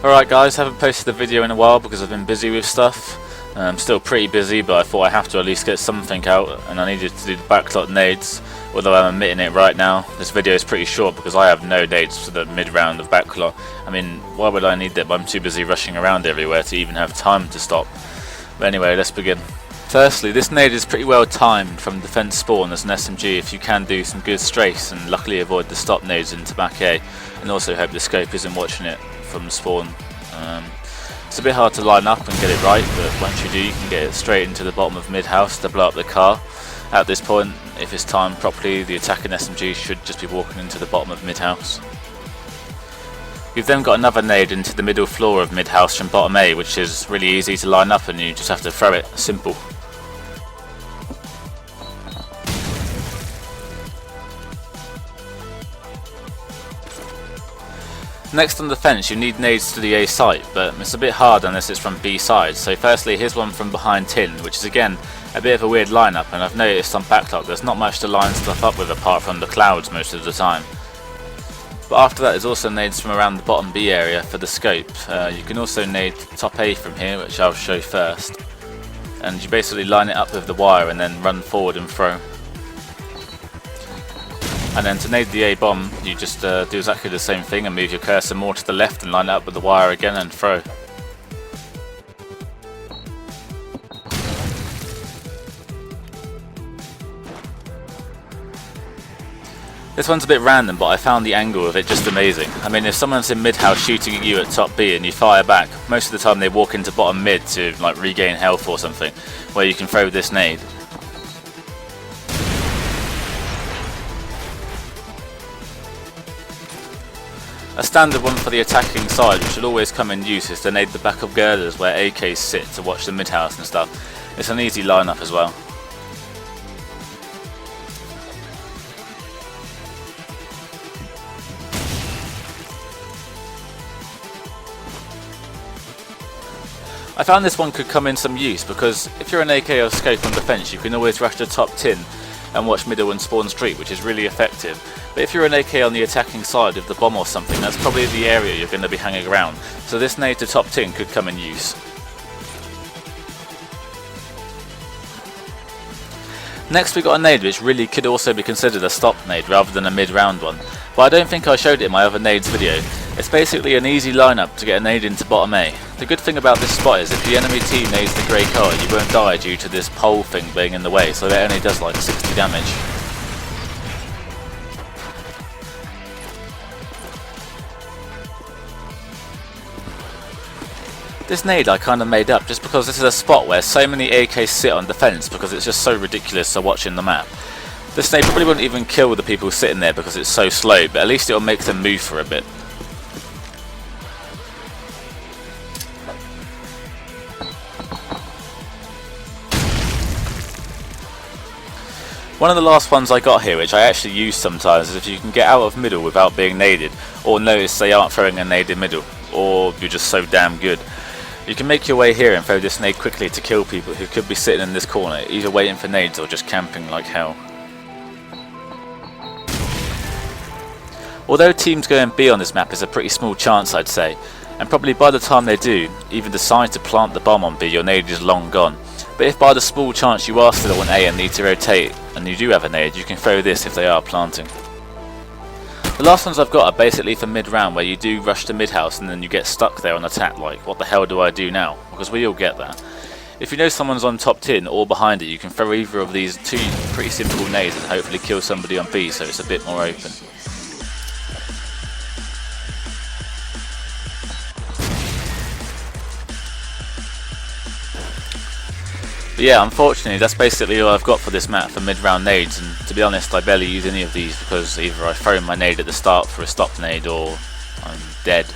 Alright guys, haven't posted a video in a while because I've been busy with stuff. I'm still pretty busy, but I thought I have to at least get something out, and I needed to do the Backlot Nades, although I'm admitting it right now. This video is pretty short because I have no nades for the mid-round of Backlot. I mean, why would I need that? I'm too busy rushing around everywhere to even have time to stop. But anyway, let's begin. Firstly, this nade is pretty well timed from defense spawn as an SMG if you can do some good strafe and luckily avoid the stop nades into back A, and also hope the scope isn't watching it from spawn. It's a bit hard to line up and get it right, but once you do, you can get it straight into the bottom of mid-house to blow up the car. At this point, if it's timed properly, the attacking SMG should just be walking into the bottom of mid-house. You've then got another nade into the middle floor of mid-house from bottom A, which is really easy to line up and you just have to throw it. Simple. Next on the fence, you need nades to the A site, but it's a bit hard unless it's from B side. So firstly, here's one from behind tin, which is again a bit of a weird lineup, and I've noticed on Backlot there's not much to line stuff up with apart from the clouds most of the time. But after that, there's also nades from around the bottom B area for the scope. You can also nade top A from here, which I'll show first, and you basically line it up with the wire and then run forward and throw. And then to nade the A bomb, you just do exactly the same thing and move your cursor more to the left and line it up with the wire again and throw. This one's a bit random, but I found the angle of it just amazing. I mean, if someone's in mid-house shooting at you at top B and you fire back, most of the time they walk into bottom mid to like regain health or something, where you can throw this nade. A standard one for the attacking side, which should always come in use, is to nade the back of girders where AKs sit to watch the mid-house and stuff. It's an easy lineup as well. I found this one could come in some use because if you're an AK or scope on defense, you can always rush the top tin and watch middle and spawn street, which is really effective. But if you're an AK on the attacking side of the bomb or something, that's probably the area you're going to be hanging around, so this nade to top tin could come in use. Next we got a nade which really could also be considered a stop nade rather than a mid-round one, but I don't think I showed it in my other nades video. It's basically an easy lineup to get a nade into bottom A. The good thing about this spot is if the enemy team nades the grey car, you won't die due to this pole thing being in the way, so it only does like 60 damage. This nade I kind of made up just because this is a spot where so many AKs sit on defense because it's just so ridiculous to watch in the map. This nade probably wouldn't even kill the people sitting there because it's so slow, but at least it'll make them move for a bit. One of the last ones I got here, which I actually use sometimes, is if you can get out of middle without being naded, or notice they aren't throwing a nade in middle, or you're just so damn good. You can make your way here and throw this nade quickly to kill people who could be sitting in this corner, either waiting for nades or just camping like hell. Although teams going B on this map is a pretty small chance, I'd say, and probably by the time they do even decide to plant the bomb on B, your nade is long gone. But if by the small chance you are still on A and need to rotate, and you do have a nade, you can throw this if they are planting. The last ones I've got are basically for mid-round, where you do rush to mid-house and then you get stuck there on attack like, what the hell do I do now? Because we all get that. If you know someone's on top tin or behind it, you can throw either of these two pretty simple nades and hopefully kill somebody on B so it's a bit more open. But yeah, unfortunately that's basically all I've got for this map for mid-round nades, and to be honest I barely use any of these because either I throw my nade at the start for a stop nade or I'm dead.